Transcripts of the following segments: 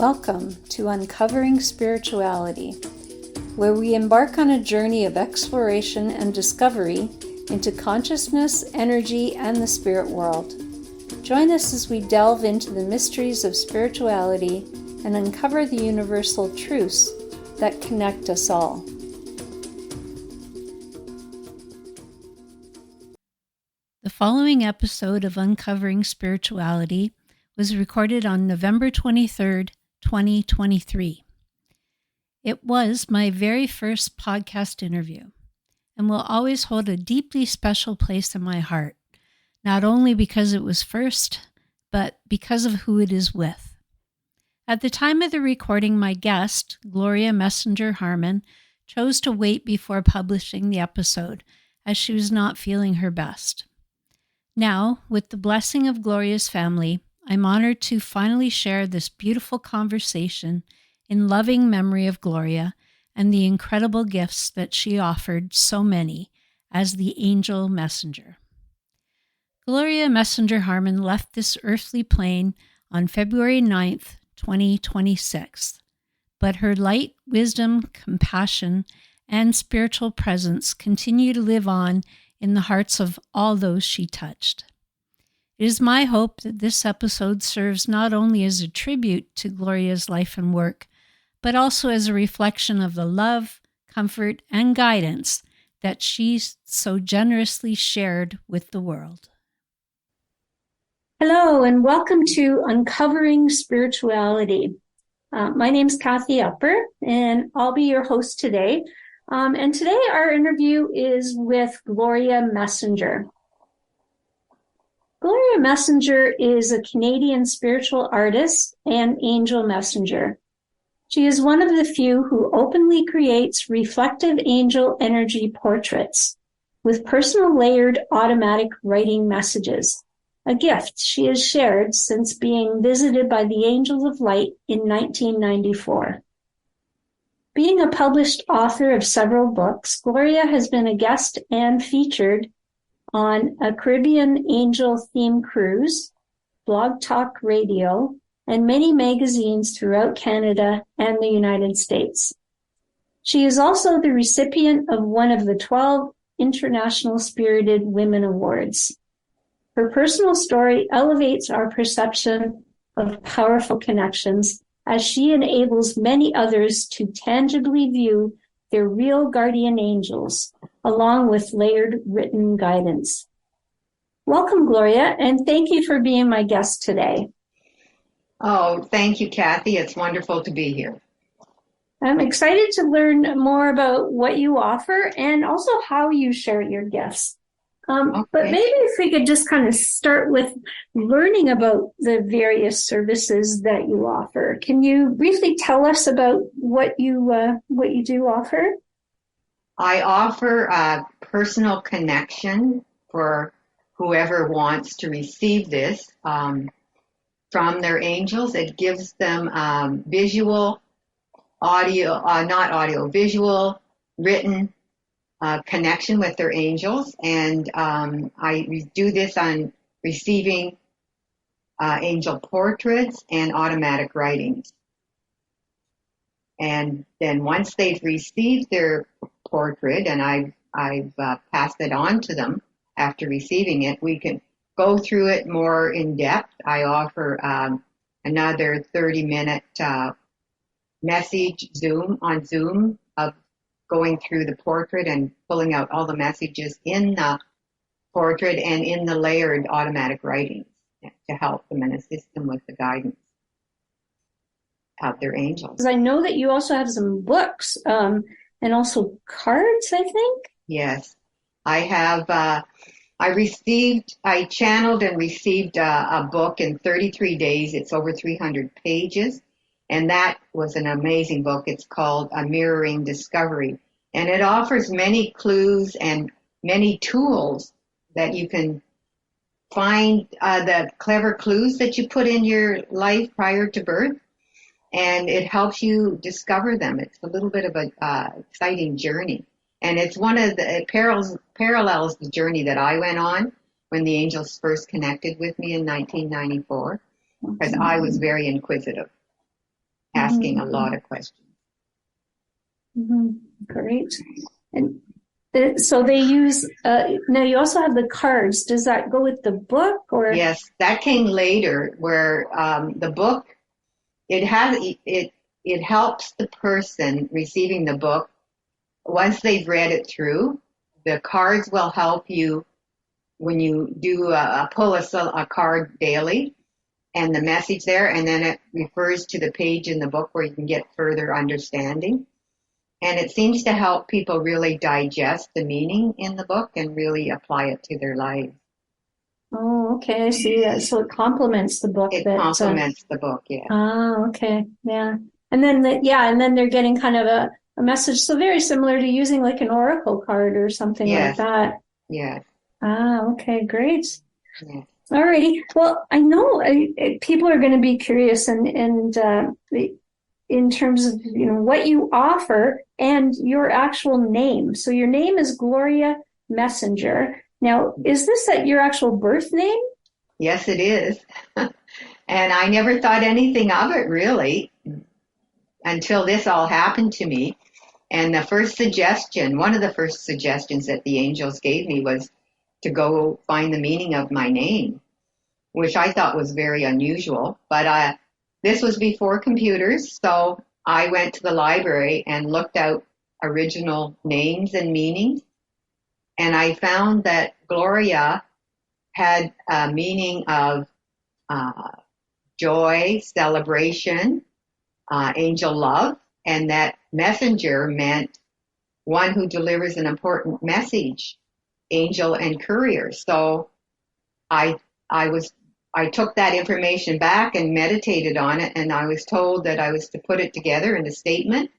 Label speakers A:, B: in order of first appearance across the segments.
A: Welcome to Uncovering Spirituality, where we embark on a journey of exploration and discovery into consciousness, energy, and the spirit world. Join us as we delve into the mysteries of spirituality and uncover the universal truths that connect us all. The following episode of Uncovering Spirituality was recorded on November 23rd, 2023. It was my very first podcast interview and will always hold a deeply special place in my heart, not only because it was first, but because of who it is with. At the time of the recording, my guest, Gloria Messenger Harman, chose to wait before publishing the episode as she was not feeling her best. Now, with the blessing of Gloria's family, I'm honored to finally share this beautiful conversation in loving memory of Gloria and the incredible gifts that she offered so many as the angel messenger. Gloria Messenger Harman left this earthly plane on February 9th, 2026, but her light, wisdom, compassion, and spiritual presence continue to live on in the hearts of all those she touched. It is my hope that this episode serves not only as a tribute to Gloria's life and work, but also as a reflection of the love, comfort, and guidance that she so generously shared with the world. Hello, and welcome to Uncovering Spirituality. My name is Kathy Upper, and I'll be your host today. And today our interview is with Gloria Messenger. Gloria Messenger is a Canadian spiritual artist and angel messenger. She is one of the few who openly creates reflective angel energy portraits with personal layered automatic writing messages, a gift she has shared since being visited by the Angels of Light in 1994. Being a published author of several books, Gloria has been a guest and featured on a Caribbean Angel theme cruise, Blog Talk Radio, and many magazines throughout Canada and the United States. She is also the recipient of one of the 12 International Spirited Women Awards. Her personal story elevates our perception of powerful connections as she enables many others to tangibly view their real guardian angels, along with layered written guidance. Welcome, Gloria, and thank you for being my guest today.
B: Oh, thank you, Kathy. It's wonderful to be here.
A: I'm excited to learn more about what you offer and also how you share your gifts. But maybe if we could just kind of start with learning about the various services that you offer. Can you briefly tell us about what you do offer?
B: I offer a personal connection for whoever wants to receive this from their angels. It gives them visual, written connection with their angels, and I do this on receiving angel portraits and automatic writings. And then once they've received their portrait, and I've passed it on to them after receiving it, we can go through it more in depth. I offer another 30-minute message Zoom of going through the portrait and pulling out all the messages in the portrait and in the layered automatic writings to help them and assist them with the guidance of their angels.
A: I know that you also have some books and also cards, I think.
B: Yes, I have. I channeled and received a book in 33 days. It's over 300 pages. And that was an amazing book. It's called A Mirroring Discovery. And it offers many clues and many tools that you can find the clever clues that you put in your life prior to birth. And it helps you discover them. It's a little bit of an exciting journey. And it's one of the parallels the journey that I went on when the angels first connected with me in 1994, because I was very inquisitive. asking a lot of questions.
C: Great. And so they use, now you also have the cards. Does that go with the book or?
B: Yes, that came later where the book, it helps the person receiving the book. Once they've read it through, the cards will help you when you do pull a card daily and the message there, and then it refers to the page in the book where you can get further understanding. And it seems to help people really digest the meaning in the book and really apply it to their lives.
C: Oh, okay. I see that. So it complements the book.
B: It complements the book, yeah.
C: Oh, okay. Yeah. And then, and then they're getting kind of a message. So very similar to using like an oracle card or something like that.
B: Yes.
C: Ah, okay. Great.
B: Yes.
C: Alrighty. Well, I know people are going to be curious and in terms of, what you offer and your actual name. So your name is Gloria Messenger. Now, is this your actual birth name?
B: Yes, it is. And I never thought anything of it really until this all happened to me. And one of the first suggestions that the angels gave me was to go find the meaning of my name, which I thought was very unusual. But this was before computers, so I went to the library and looked out original names and meanings. And I found that Gloria had a meaning of joy, celebration, angel love, and that messenger meant one who delivers an important message, angel and courier. So I took that information back and meditated on it, and I was told that I was to put it together in a statement,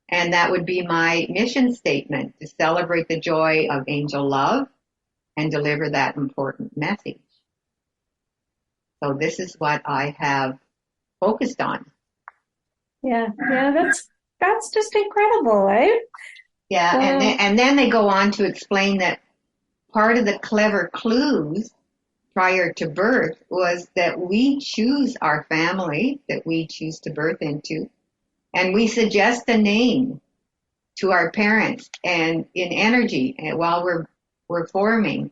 B: and that would be my mission statement, to celebrate the joy of angel love and deliver that important message. So this is what I have focused on.
C: Yeah, that's just incredible, right?
B: Yeah, and then they go on to explain that part of the clever clues prior to birth was that we choose our family that we choose to birth into, and we suggest a name to our parents and in energy while we're forming,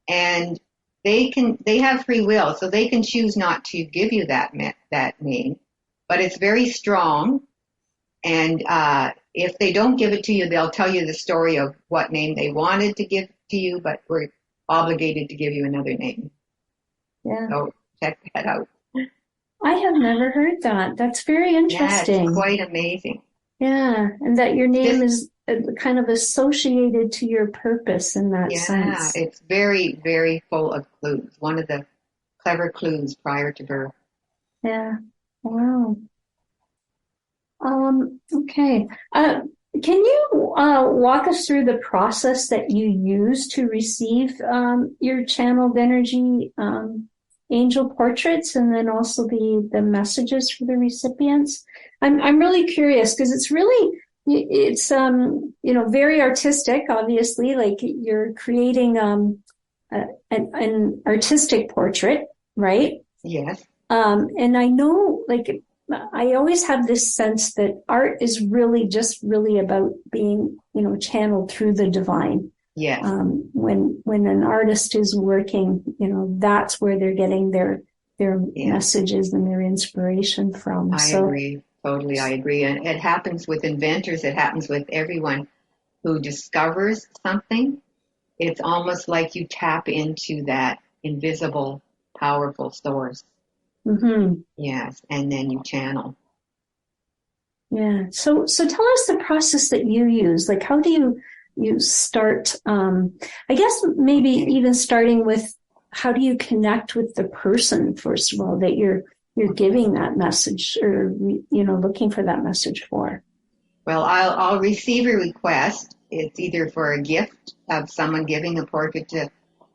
B: and they have free will, so they can choose not to give you that name, but it's very strong. And if they don't give it to you, they'll tell you the story of what name they wanted to give to you, but we're obligated to give you another name.
C: Yeah.
B: So check that out.
C: I have never heard that. That's very interesting.
B: Yeah, it's quite amazing.
C: Yeah, and that your name is kind of associated to your purpose in that sense.
B: Yeah, it's very, very full of clues. One of the clever clues prior to birth.
C: Yeah. Wow. Okay. Can you walk us through the process that you use to receive your channeled energy angel portraits, and then also the messages for the recipients? I'm really curious because it's very artistic. Obviously, like you're creating an artistic portrait, right?
B: Yes.
C: And I know, like, I always have this sense that art is really about being, channeled through the divine.
B: Yes.
C: When an artist is working, that's where they're getting their messages and their inspiration from.
B: I agree. Totally, I agree. And it happens with inventors. It happens with everyone who discovers something. It's almost like you tap into that invisible, powerful source.
C: Mm-hmm.
B: Yes, and then you channel.
C: Yeah. So tell us the process that you use. Like, how do you start? I guess maybe even starting with, how do you connect with the person first of all that you're giving that message, or looking for that message for?
B: Well, I'll receive a request. It's either for a gift of someone giving a portrait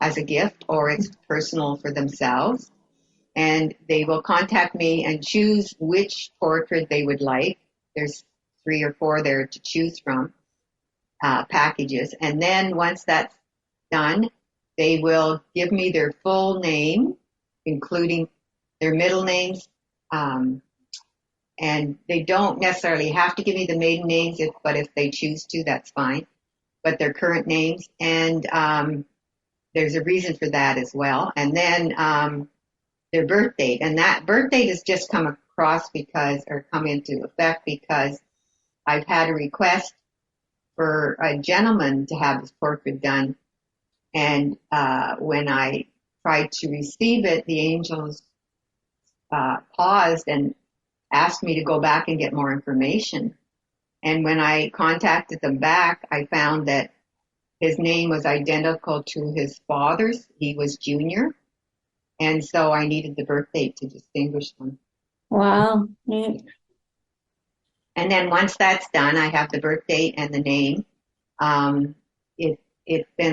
B: as a gift, or it's personal for themselves. And they will contact me and choose which portrait they would like. There's 3 or 4 there to choose from, packages. And then once that's done, they will give me their full name, including their middle names, And they don't necessarily have to give me the maiden names, but if they choose to, that's fine. But their current names, and there's a reason for that as well. And then their birth date, and that birth date has just come into effect because I've had a request for a gentleman to have his portrait done, and when I tried to receive it, the angels paused and asked me to go back and get more information. And when I contacted them back, I found that his name was identical to his father's. He was Junior. And so I needed the birth date to distinguish them.
C: Wow.
B: And then once that's done, I have the birth date and the name. I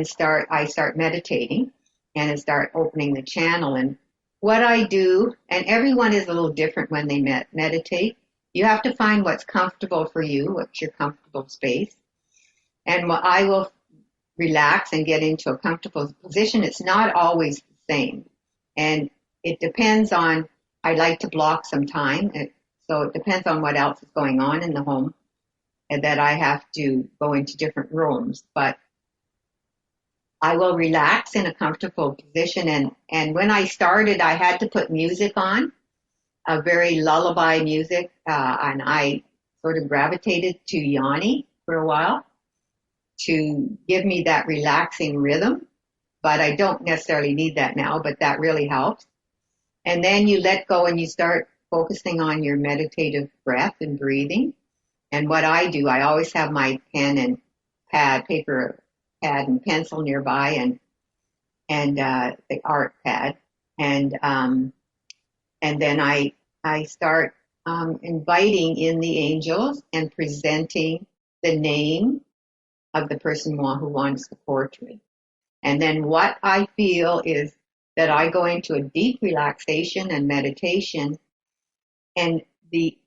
B: start meditating and I start opening the channel. And what I do, and everyone is a little different when they meditate. You have to find what's comfortable for you, what's your comfortable space. And I will relax and get into a comfortable position. It's not always the same. And it depends on, I like to block some time. So it depends on what else is going on in the home and that I have to go into different rooms. But I will relax in a comfortable position. And when I started, I had to put music on, a very lullaby music. And I sort of gravitated to Yanni for a while to give me that relaxing rhythm. But I don't necessarily need that now, but that really helps. And then you let go and you start focusing on your meditative breath and breathing. And what I do, I always have my pen and paper pad and pencil nearby, and the art pad. And then I start inviting in the angels and presenting the name of the person who wants the portrait. And then what I feel is that I go into a deep relaxation and meditation, and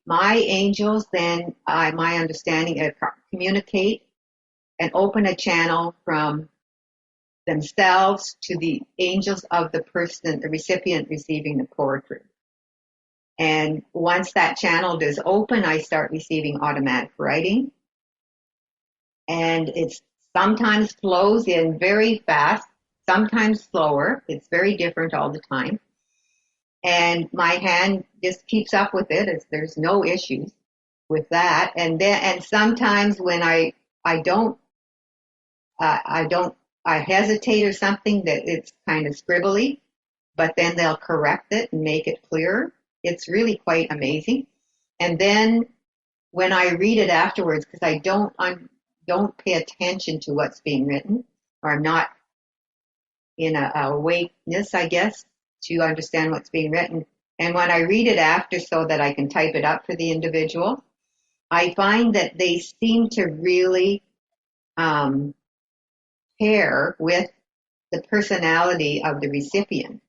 B: my angels then, my understanding, communicate and open a channel from themselves to the angels of the person, the recipient receiving the portrait. And once that channel is open, I start receiving automatic writing, and it sometimes flows in very fast, sometimes slower. It's very different all the time. And my hand just keeps up with it. There's no issues with that. And sometimes when I hesitate or something, that it's kind of scribbly, but then they'll correct it and make it clearer. It's really quite amazing. And then when I read it afterwards, because I don't pay attention to what's being written, or I'm not in a awakeness, I guess, to understand what's being written. And when I read it after so that I can type it up for the individual, I find that they seem to really pair with the personality of the recipient.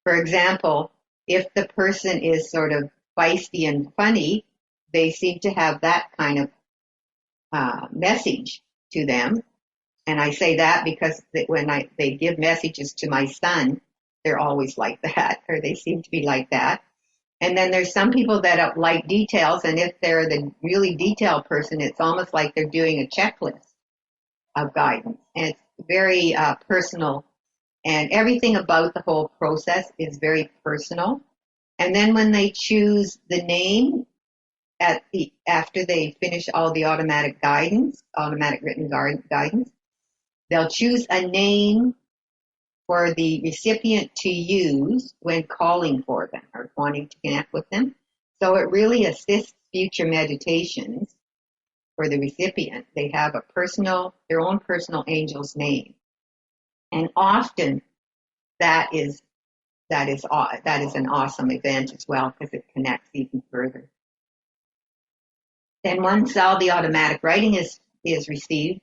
B: For example, if the person is sort of feisty and funny, they seem to have that kind of message to them. And I say that because when they give messages to my son, they're always like that, or they seem to be like that. And then there's some people that like details, and if they're the really detailed person, it's almost like they're doing a checklist of guidance. And it's very personal, and everything about the whole process is very personal. And then when they choose the name after they finish all the automatic written guidance, they'll choose a name for the recipient to use when calling for them or wanting to connect with them. So it really assists future meditations for the recipient. They have their own personal angel's name. And often that is an awesome event as well, because it connects even further. Then once all the automatic writing is received,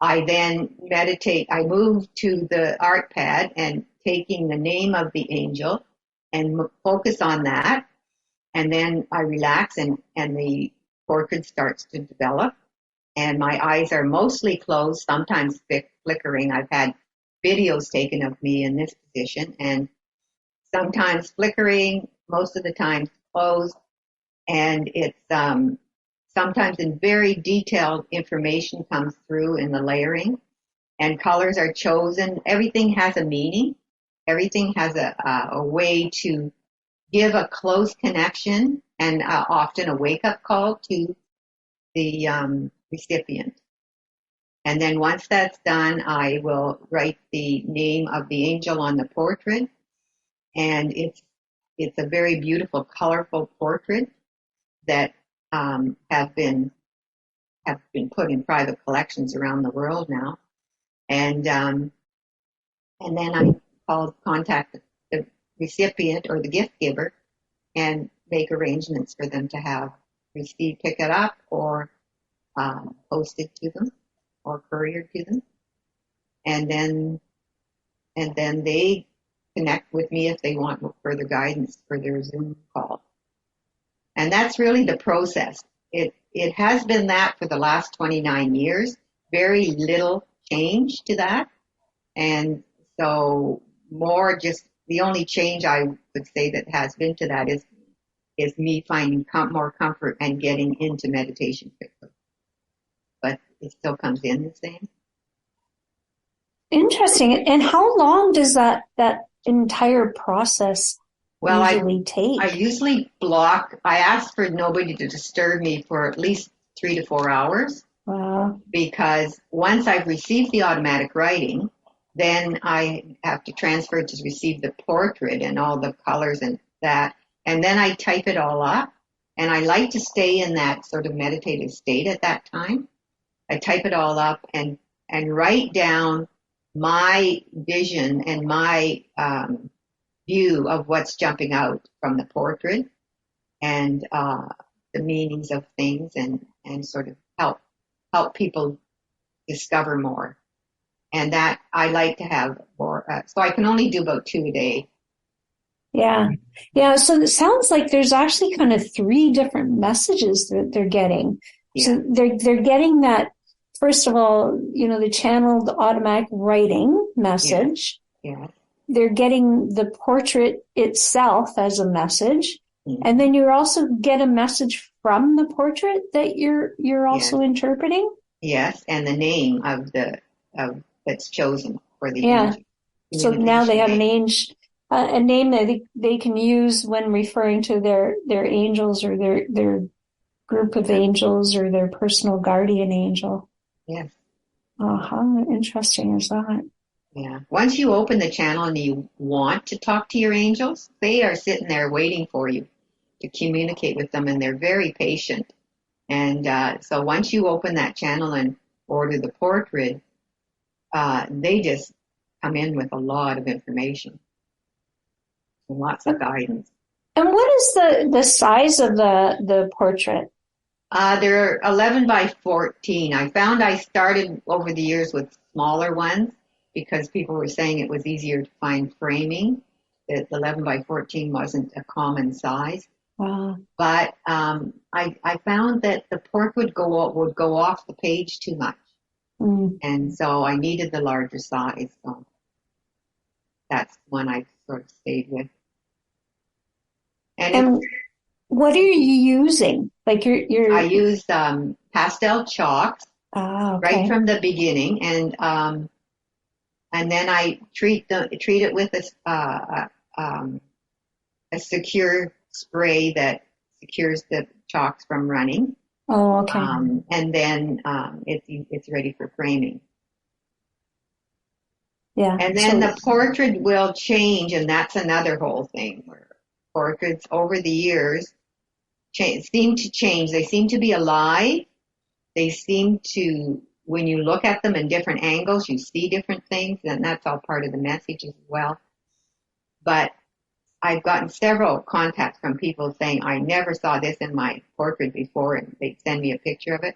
B: I then meditate. I move to the art pad and taking the name of the angel and focus on that. And then I relax and the portrait starts to develop. And my eyes are mostly closed, sometimes flickering. I've had videos taken of me in this position, and sometimes flickering, most of the time closed. and it's sometimes in very detailed information comes through in the layering, and colors are chosen. Everything has a meaning. Everything has a way to give a close connection and often a wake-up call to the recipient. And then once that's done, I will write the name of the angel on the portrait, and it's a very beautiful, colorful portrait that have been put in private collections around the world now. And then I contact the recipient or the gift giver and make arrangements for them to have pick it up or posted to them or couriered to them. And then they connect with me if they want further guidance for their Zoom call. And that's really the process. It has been that for the last 29 years. Very little change to that. And so more just the only change I would say that has been to that is me finding more comfort and getting into meditation quickly. But it still comes in the same.
C: Interesting. And how long does that entire process usually take?
B: I usually block. I ask for nobody to disturb me for at least 3 to 4 hours.
C: Wow.
B: Because once I've received the automatic writing, then I have to transfer it to receive the portrait and all the colors and that. And then I type it all up. And I like to stay in that sort of meditative state at that time. I type it all up and write down my vision and my view of what's jumping out from the portrait and the meanings of things and sort of help people discover more. And that I like to have more. So I can only do about 2 a day.
C: Yeah. Yeah. So it sounds like there's actually kind of 3 different messages that they're getting. Yeah. So they're getting that, first of all, the channeled automatic writing message.
B: Yeah.
C: They're getting the portrait itself as a message. Mm-hmm. And then you also get a message from the portrait that you're also interpreting.
B: Yes. And the name of that's chosen for the
C: angel. So now they have a name that they can use when referring to their angels or their group of angels or their personal guardian angel.
B: Yes.
C: How interesting is that?
B: Yeah. Once you open the channel and you want to talk to your angels, they are sitting there waiting for you to communicate with them, and they're very patient. And so once you open that channel and order the portrait, they just come in with a lot of information and lots of guidance.
C: And what is the size of the portrait?
B: They're 11 by 14. I found I started over the years with smaller ones because people were saying it was easier to find framing. That 11 by 14 wasn't a common size.
C: Wow.
B: But I found that the portrait would go off the page too much. Mm. And so I needed the larger size. So that's one I sort of stayed with.
C: And what are you using? Like
B: I use pastel chalks right from the beginning, and then I treat it with a secure spray that secures the chalks from running.
C: Oh, okay.
B: And then it's ready for framing.
C: Yeah.
B: And then the portrait will change, and that's another whole thing where portraits over the years seem to change. They seem to be alive. They seem to, when you look at them in different angles, you see different things, and that's all part of the message as well. But I've gotten several contacts from people saying, I never saw this in my portrait before, and they send me a picture of it.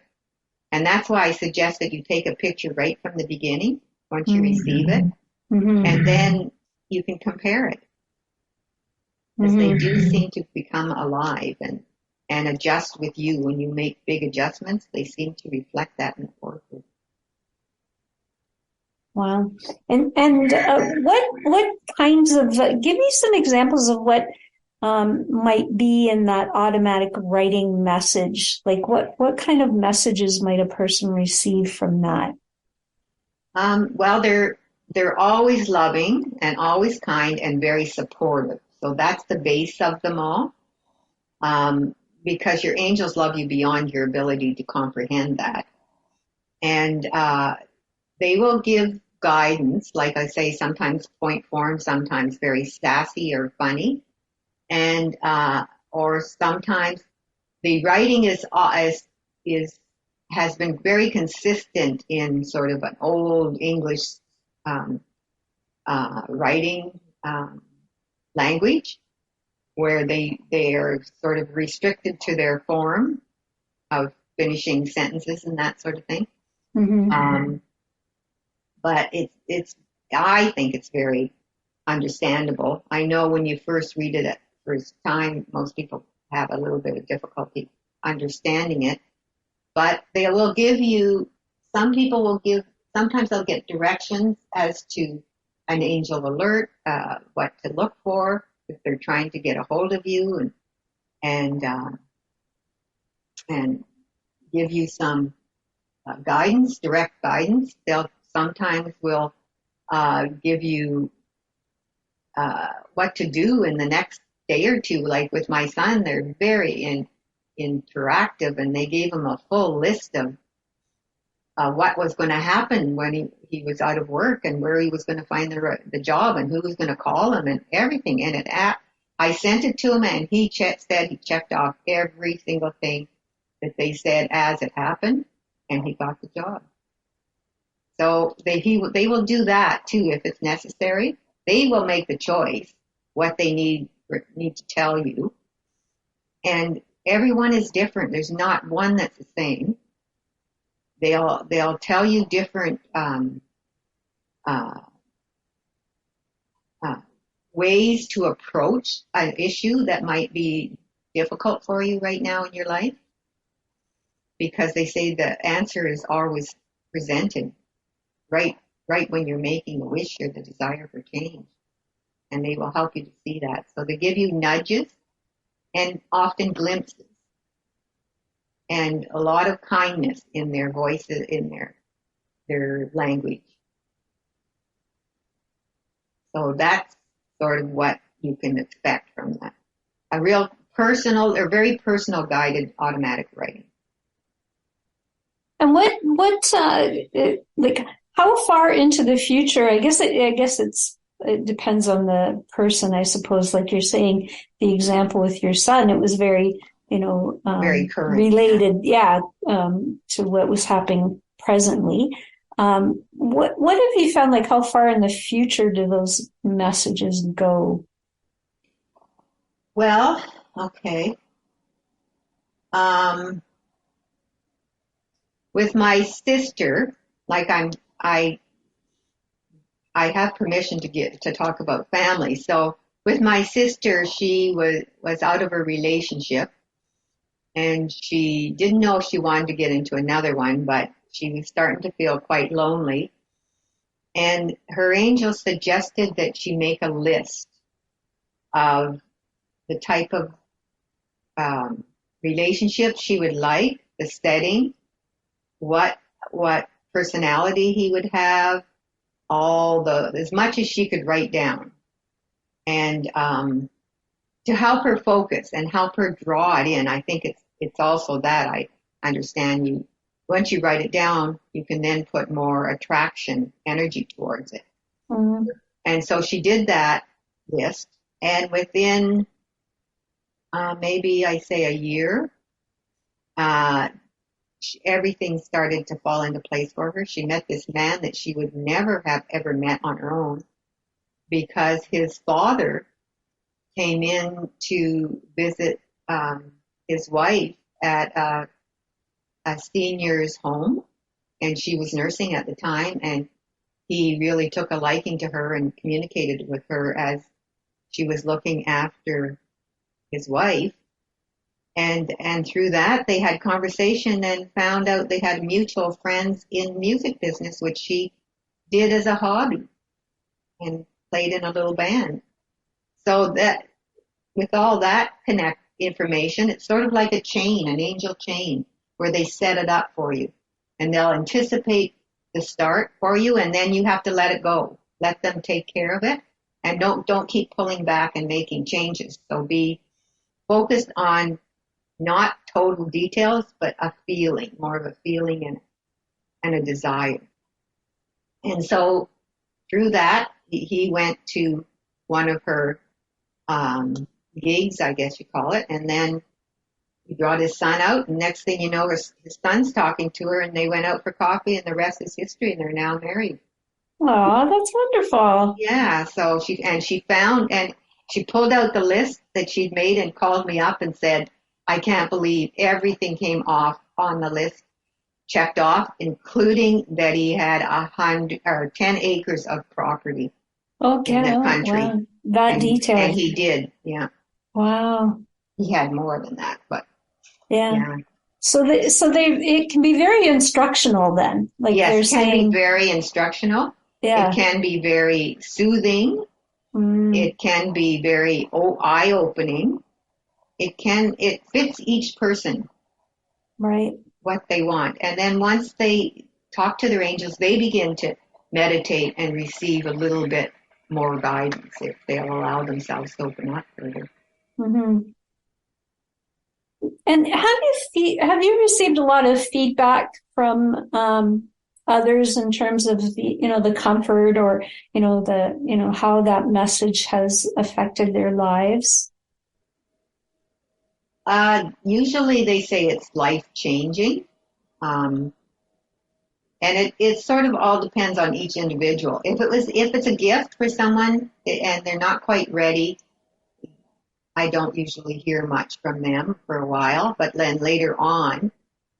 B: And that's why I suggest that you take a picture right from the beginning once you receive it, and then you can compare it. Because they do seem to become alive and adjust with you. When you make big adjustments, they seem to reflect that in the portrait.
C: Wow. And what kinds of, give me some examples of what might be in that automatic writing message? Like what kind of messages might a person receive from that?
B: Well, they're always loving and always kind and very supportive. So that's the base of them all. Because your angels love you beyond your ability to comprehend that. And they will give guidance, like I say, sometimes point form, sometimes very sassy or funny, and or sometimes the writing is has been very consistent in sort of an old English um, writing language, where they are sort of restricted to their form of finishing sentences and that sort of thing.
C: Mm-hmm.
B: But it's I think it's very understandable. I know when you first read it at first time, most people have a little bit of difficulty understanding it. But they will give you. Some people will give. Sometimes they'll get directions as to an angel alert, what to look for if they're trying to get a hold of you, and and give you some guidance, direct guidance. They'll sometimes will give you what to do in the next day or two. Like with my son, they're very interactive, and they gave him a full list of what was going to happen when he was out of work, and where he was going to find the job, and who was going to call him, and everything. And I sent it to him, and he said he checked off every single thing that they said as it happened, and he got the job. So they will do that too if it's necessary. They will make the choice what they need to tell you, and everyone is different. There's not one that's the same. They'll tell you different uh, ways to approach an issue that might be difficult for you right now in your life, because they say the answer is always presented right when you're making a wish or the desire for change, and they will help you to see that. So they give you nudges and often glimpses, and a lot of kindness in their voices, in their language. So that's sort of what you can expect from that. A real personal or very personal guided automatic writing.
C: And like how far into the future? I guess it depends on the person, I suppose. Like you're saying, the example with your son, it was very,
B: very current,
C: related, to what was happening presently. What have you found? Like, how far in the future do those messages go?
B: Well, okay. With my sister, like I have permission to talk about family. So with my sister, she was out of a relationship, and she didn't know if she wanted to get into another one, but she was starting to feel quite lonely. And her angel suggested that she make a list of the type of relationship she would like, the setting, what personality he would have, as much as she could write down, and to help her focus and help her draw it in. I think it's also that I understand you. Once you write it down, you can then put more attraction energy towards it.
C: Mm-hmm.
B: And so she did that list, and within maybe I say a year, everything started to fall into place for her. She met this man that she would never have ever met on her own, because his father came in to visit his wife at a senior's home, and she was nursing at the time, and he really took a liking to her and communicated with her as she was looking after his wife. And through that, they had conversation and found out they had mutual friends in music business, which she did as a hobby and played in a little band. So that with all that connect information, it's sort of like a chain, an angel chain, where they set it up for you. And they'll anticipate the start for you, and then you have to let it go. Let them take care of it. And don't keep pulling back and making changes. So be focused on not total details, but a feeling, more of a feeling and a desire. And so through that, he went to one of her gigs, I guess you call it, and then he brought his son out, and next thing you know, his son's talking to her, and they went out for coffee, and the rest is history, and they're now married.
C: Oh, that's wonderful.
B: Yeah, so she pulled out the list that she'd made and called me up and said, I can't believe everything came off on the list, checked off, including that he had 10 acres of property in the country.
C: Wow. That detailed.
B: And he did, yeah.
C: Wow.
B: He had more than that, but
C: yeah. So it can be very instructional then. Like
B: yes,
C: they're
B: it can
C: saying,
B: be very instructional.
C: yeah.
B: It can be very soothing. It can be very eye-opening. It fits each person.
C: Right.
B: What they want. And then once they talk to their angels, they begin to meditate and receive a little bit more guidance if they'll allow themselves to open up further.
C: Mm-hmm. And have you received a lot of feedback from others in terms of the comfort or how that message has affected their lives?
B: Usually they say it's life-changing. And it sort of all depends on each individual. If it's a gift for someone and they're not quite ready, I don't usually hear much from them for a while, but then later on,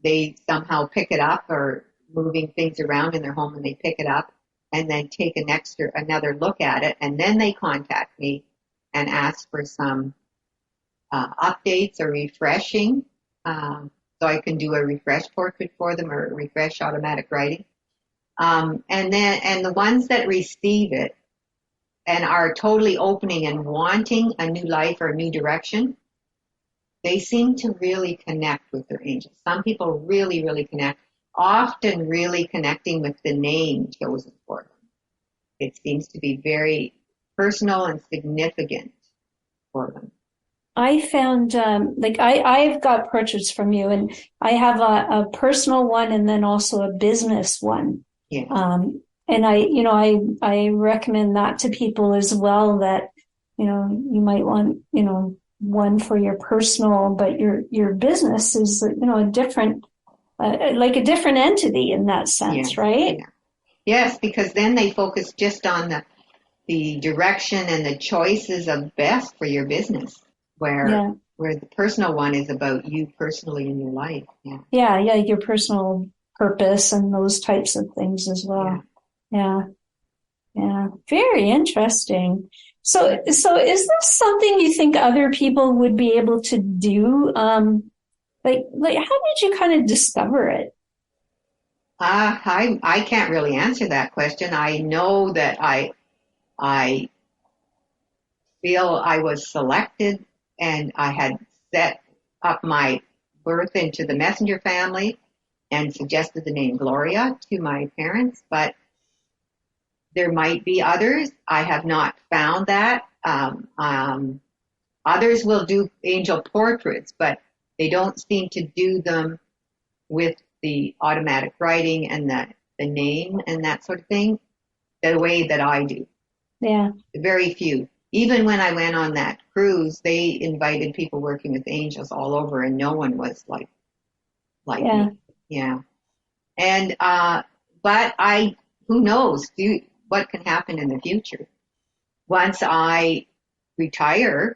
B: they somehow pick it up or moving things around in their home and they pick it up and then take another look at it. And then they contact me and ask for some updates or refreshing. So I can do a refresh portrait for them or a refresh automatic writing. And the ones that receive it and are totally opening and wanting a new life or a new direction, they seem to really connect with their angels. Some people really, really connect, often really connecting with the name chosen for them. It seems to be very personal and significant for them. I
C: found I've got portraits from you, and I have a personal one and then also a business one.
B: Yeah.
C: And I recommend that to people as well, that, you might want, one for your personal, but your business is, a different, like a different entity in that sense, right?
B: Yeah. Yes, because then they focus just on the direction and the choices of best for your business, where the personal one is about you personally in your life.
C: Yeah, your personal purpose and those types of things as well. Yeah. Very interesting. So is this something you think other people would be able to do? Like how did you kind of discover it?
B: I can't really answer that question. I know that I feel I was selected and I had set up my birth into the Messenger family and suggested the name Gloria to my parents, but there might be others. I have not found that. Others will do angel portraits, but they don't seem to do them with the automatic writing and the name and that sort of thing the way that I do.
C: Yeah.
B: Very few. Even when I went on that cruise, they invited people working with angels all over, and no one was like me. Yeah. And but who knows what can happen in the future. Once I retire,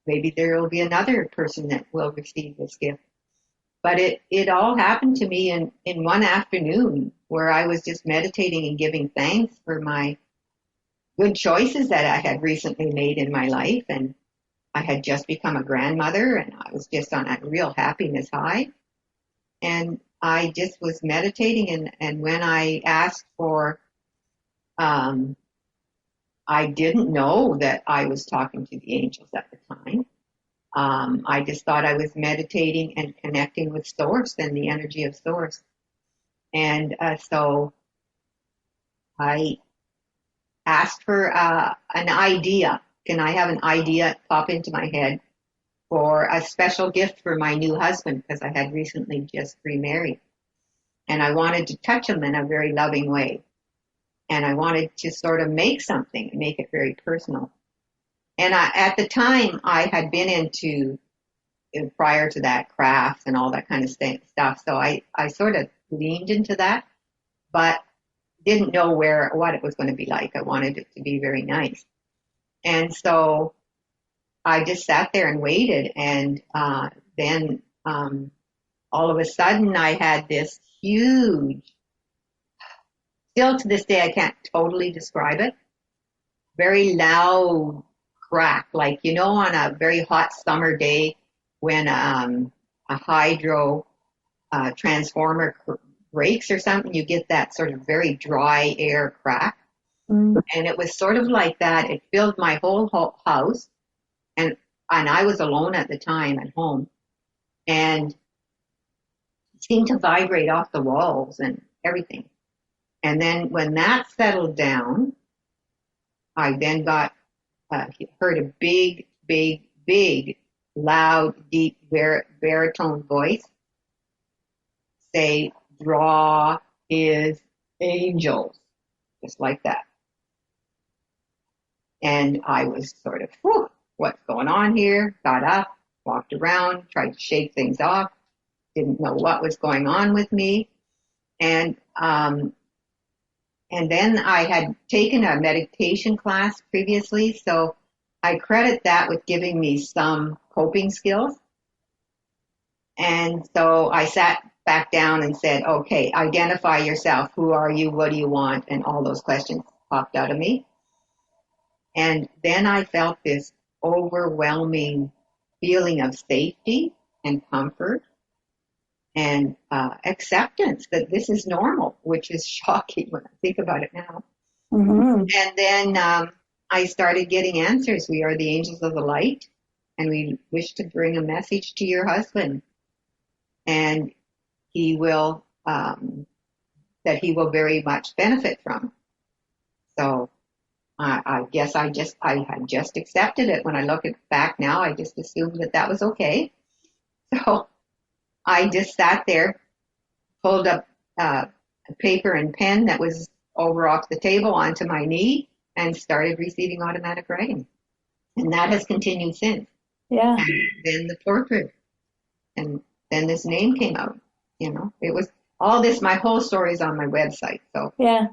B: maybe there will be another person that will receive this gift. But it all happened to me in one afternoon where I was just meditating and giving thanks for my good choices that I had recently made in my life. And I had just become a grandmother and I was just on a real happiness high. And I just was meditating and when I asked for, I didn't know that I was talking to the angels at the time. I just thought I was meditating and connecting with Source and the energy of Source. And so I asked for an idea. Can I have an idea pop into my head for a special gift for my new husband, because I had recently just remarried. And I wanted to touch him in a very loving way. And I wanted to sort of make something and make it very personal. And at the time, I had been into, prior to that, crafts and all that kind of stuff. So I sort of leaned into that, but didn't know what it was going to be like. I wanted it to be very nice. And so I just sat there and waited. And then all of a sudden, I had this huge, still to this day, I can't totally describe it, very loud crack, like, on a very hot summer day when a hydro transformer breaks or something, you get that sort of very dry air crack. And it was sort of like that. It filled my whole house, and I was alone at the time at home, and it seemed to vibrate off the walls and everything. And then when that settled down, I then heard a big, big, big, loud, deep baritone voice say, "Draw his angels," just like that. And I was sort of, what's going on here? Got up, walked around, tried to shake things off, didn't know what was going on with me. And then I had taken a meditation class previously, so I credit that with giving me some coping skills. And so I sat back down and said, okay, identify yourself. Who are you? What do you want? And all those questions popped out of me. And then I felt this overwhelming feeling of safety and comfort and acceptance that this is normal, which is shocking when I think about it now. Mm-hmm. And then I started getting answers. We are the angels of the light, and we wish to bring a message to your husband. And he will, that he will very much benefit from. So I guess I had just accepted it. When I look back now, I just assumed that was okay. So I just sat there, pulled up a paper and pen that was over off the table onto my knee, and started receiving automatic writing. And that has continued since.
C: Yeah.
B: And then the portrait. And then this name came out. It was all this, my whole story is on my website. So
C: yeah.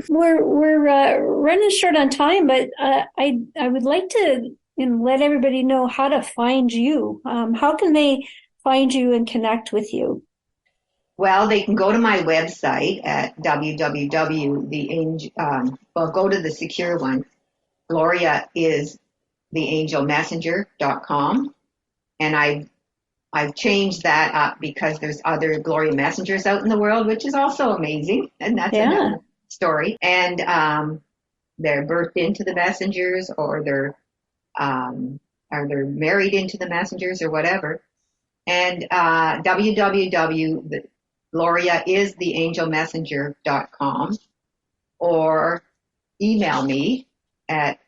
C: We're running short on time, but I would like to let everybody know how to find you. How can they find you and connect with you?
B: Well, they can go to my website at go to the secure one. Gloria is theangelmessenger.com. And I've changed that up because there's other Gloria Messengers out in the world, which is also amazing. And that's another story. And they're birthed into the messengers, or they're married into the messengers, or whatever. And www.gloriaistheangelmessenger.com, or email me at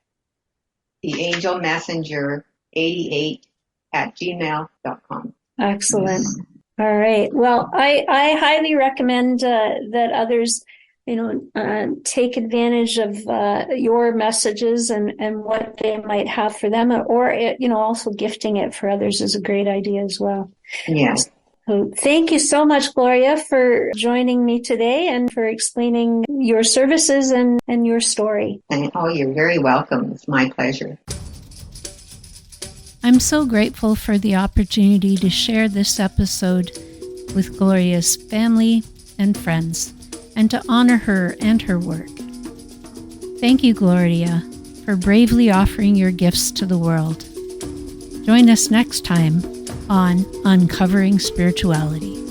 B: theangelmessenger88@gmail.com.
C: Excellent. All right. Well, I highly recommend that others, take advantage of your messages and what they might have for them, or also gifting it for others is a great idea as well.
B: Yes.
C: So thank you so much, Gloria, for joining me today and for explaining your services and your story.
B: Oh, you're very welcome. It's my pleasure.
A: I'm so grateful for the opportunity to share this episode with Gloria's family and friends, and to honor her and her work. Thank you, Gloria, for bravely offering your gifts to the world. Join us next time on Uncovering Spirituality.